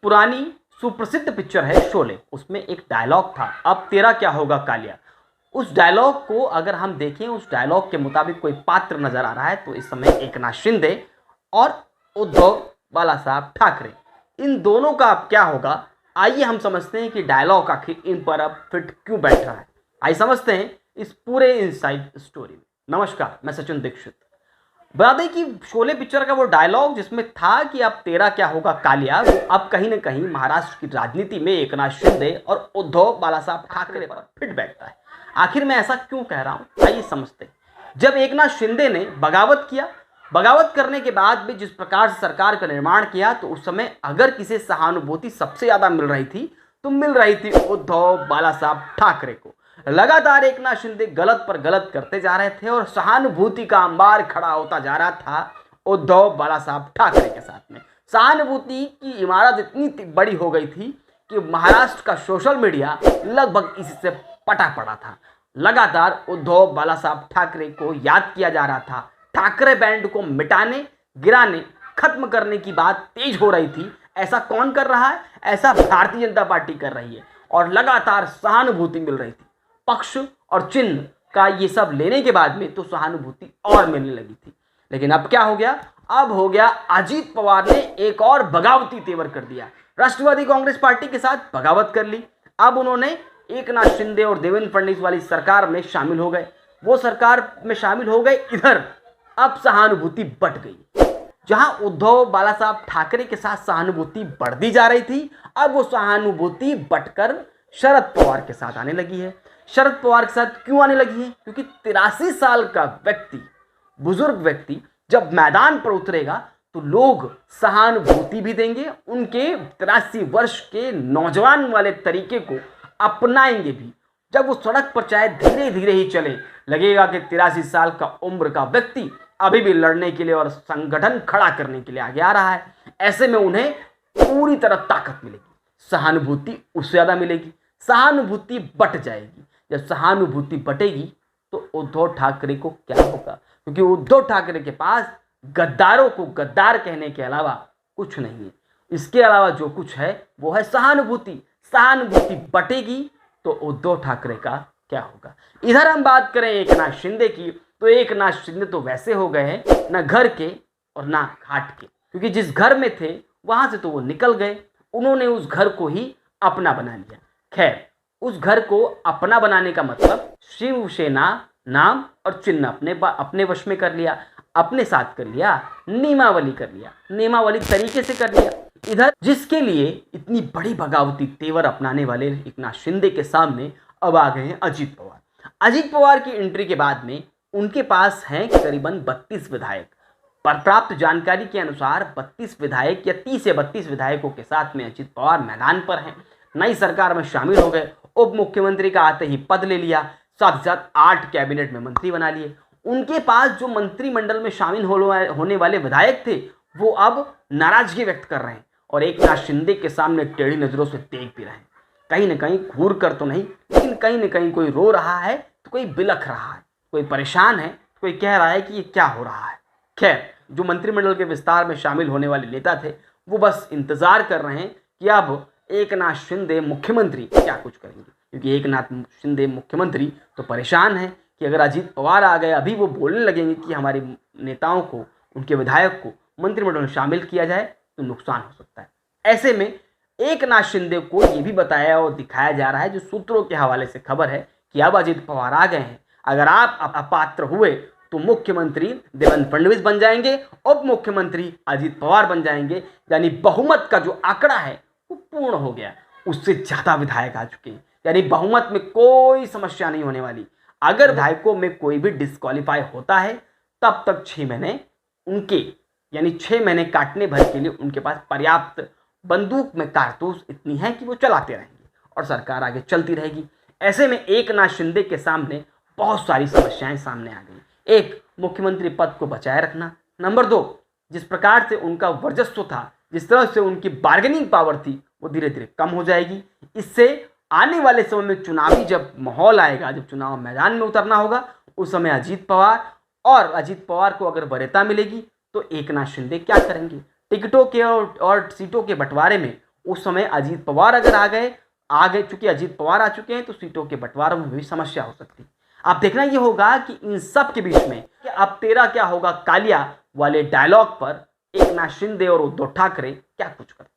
पुरानी सुप्रसिद्ध पिक्चर है शोले, उसमें एक डायलॉग था, अब तेरा क्या होगा कालिया। उस डायलॉग को अगर हम देखें, उस डायलॉग के मुताबिक कोई पात्र नजर आ रहा है तो इस समय एकनाथ शिंदे और उद्धव बालासाहब ठाकरे, इन दोनों का अब क्या होगा। आइए हम समझते हैं कि डायलॉग आखिर इन पर अब फिट क्यों बैठ रहा है। आइए समझते हैं इस पूरे इनसाइड स्टोरी में। नमस्कार, मैं सचिन दीक्षित। बता दें कि शोले पिक्चर का वो डायलॉग जिसमें था कि अब तेरा क्या होगा कालिया, वो अब कहीं ना कहीं महाराष्ट्र की राजनीति में एकनाथ शिंदे और उद्धव बालासाहब ठाकरे पर फिट बैठता है। आखिर मैं ऐसा क्यों कह रहा हूं, आइए समझते हैं। जब एकनाथ शिंदे ने बगावत किया, बगावत करने के बाद भी जिस प्रकार से सरकार का निर्माण किया, तो उस समय अगर किसी सहानुभूति सबसे ज्यादा मिल रही थी तो मिल रही थी उद्धव बालासाहब ठाकरे को। लगातार एकनाथ शिंदे गलत पर गलत करते जा रहे थे और सहानुभूति का अंबार खड़ा होता जा रहा था उद्धव बालासाहब ठाकरे के साथ में। सहानुभूति की इमारत इतनी बड़ी हो गई थी कि महाराष्ट्र का सोशल मीडिया लगभग इसी से पटा पड़ा था। लगातार उद्धव बालासाहब ठाकरे को याद किया जा रहा था। ठाकरे बैंड को मिटाने, गिराने, खत्म करने की बात तेज हो रही थी। ऐसा कौन कर रहा है? ऐसा भारतीय जनता पार्टी कर रही है और लगातार सहानुभूति मिल रही थी। पक्ष और चिन्ह का ये सब लेने के बाद में तो सहानुभूति और मिलने लगी थी। लेकिन अब क्या हो गया? अब हो गया अजीत पवार ने एक और बगावती तेवर कर दिया। राष्ट्रवादी कांग्रेस पार्टी के साथ बगावत कर ली। अब उन्होंने एकनाथ शिंदे और देवेंद्र फडणवीस वाली सरकार में शामिल हो गए। वो सरकार में शामिल हो गए। इधर अब सहानुभूति बट गई। जहां उद्धव बालासाहब ठाकरे के साथ सहानुभूति बढ़ती जा रही थी, अब वो सहानुभूति बटकर शरद पवार के साथ आने लगी है। शरद पवार के साथ क्यों आने लगी है? क्योंकि 83 साल का व्यक्ति, बुजुर्ग व्यक्ति जब मैदान पर उतरेगा तो लोग सहानुभूति भी देंगे, उनके 83 वर्ष के नौजवान वाले तरीके को अपनाएंगे भी। जब वो सड़क पर चाहे धीरे धीरे ही चले, लगेगा कि 83 साल का उम्र का व्यक्ति अभी भी लड़ने के लिए और संगठन खड़ा करने के लिए आगे आ रहा है। ऐसे में उन्हें पूरी तरह ताकत मिलेगी, सहानुभूति उससे ज्यादा मिलेगी, सहानुभूति बट जाएगी। जब सहानुभूति बटेगी तो उद्धव ठाकरे को क्या होगा? क्योंकि उद्धव ठाकरे के पास गद्दारों को गद्दार कहने के अलावा कुछ नहीं है। इसके अलावा जो कुछ है वो है सहानुभूति। सहानुभूति बटेगी तो उद्धव ठाकरे का क्या होगा? इधर हम बात करें एकनाथ शिंदे की, तो एकनाथ शिंदे तो वैसे हो गए हैं ना घर के और ना घाट के, क्योंकि जिस घर में थे वहां से तो वो निकल गए। उन्होंने उस घर को ही अपना बना लिया। खैर, उस घर को अपना बनाने का मतलब शिवसेना नाम और चिन्ह अपने वश में कर लिया, अपने साथ कर लिया, नियमावली कर लिया, नियमावली तरीके से कर लिया। इधर जिसके लिए इतनी बड़ी बगावती तेवर अपनाने वाले एकनाथ शिंदे के सामने अब आ गए हैं अजीत पवार। अजीत पवार की एंट्री के बाद में उनके पास हैं करीबन 32 विधायक। पर प्राप्त जानकारी के अनुसार 32 विधायक या 30 या 32 विधायकों के साथ में अजीत पवार मैदान पर हैं। नई सरकार में शामिल हो गए, उप मुख्यमंत्री का आते ही पद ले लिया, साथ ही साथ 8 कैबिनेट में मंत्री बना लिए। उनके पास जो मंत्रिमंडल में शामिल होने वाले विधायक थे वो अब नाराजगी व्यक्त कर रहे हैं और एकनाथ शिंदे के सामने टेढ़ी नजरों से देख भी रहे हैं। कहीं ना कहीं घूर कर तो नहीं, लेकिन कहीं ना कहीं कोई रो रहा है तो कोई बिलख रहा है, कोई परेशान है, कोई कह रहा है कि ये क्या हो रहा है। खैर, जो मंत्रिमंडल के विस्तार में शामिल होने वाले नेता थे वो बस इंतजार कर रहे हैं कि अब एकनाथ शिंदे मुख्यमंत्री क्या कुछ करेंगे। क्योंकि एकनाथ शिंदे मुख्यमंत्री तो परेशान है कि अगर अजीत पवार आ गए, अभी वो बोलने लगेंगे कि हमारे नेताओं को, उनके विधायक को मंत्रिमंडल में शामिल किया जाए तो नुकसान हो सकता है। ऐसे में एकनाथ शिंदे को ये भी बताया और दिखाया जा रहा है, जो सूत्रों के हवाले से खबर है, कि अब अजीत पवार आ गए हैं, अगर आप अपात्र हुए तो मुख्यमंत्री देवेंद्र फडणवीस बन जाएंगे, उप मुख्यमंत्री अजीत पवार बन जाएंगे। यानी बहुमत का जो आंकड़ा है वो पूर्ण हो गया, उससे ज्यादा विधायक आ चुके हैं। यानी बहुमत में कोई समस्या नहीं होने वाली। अगर विधायकों में कोई भी डिस्क्वालीफाई होता है तब तक 6 महीने उनके, यानी 6 महीने काटने भर के लिए उनके पास पर्याप्त बंदूक में कारतूस इतनी है कि वो चलाते रहेंगे और सरकार आगे चलती रहेगी। ऐसे में एकनाथ शिंदे के सामने बहुत सारी समस्याएं सामने आ गई। एक, मुख्यमंत्री पद को बचाए रखना। नंबर 2, जिस प्रकार से उनका वर्चस्व था, जिस तरह से उनकी बार्गेनिंग पावर थी, वो धीरे धीरे कम हो जाएगी। इससे आने वाले समय में चुनावी जब माहौल आएगा, जब चुनाव मैदान में उतरना होगा, उस समय अजीत पवार को अगर वरीयता मिलेगी तो एकनाथ शिंदे क्या करेंगे? टिकटों के और सीटों के बंटवारे में उस समय अजीत पवार अगर आ गए, चूंकि अजीत पवार आ चुके हैं तो सीटों के बंटवारे में भी समस्या हो सकती है। अब देखना यह होगा कि इन सब के बीच में कि अब तेरा क्या होगा कालिया वाले डायलॉग पर एकनाथ शिंदे और उद्धव ठाकरे क्या कुछ करते हैं।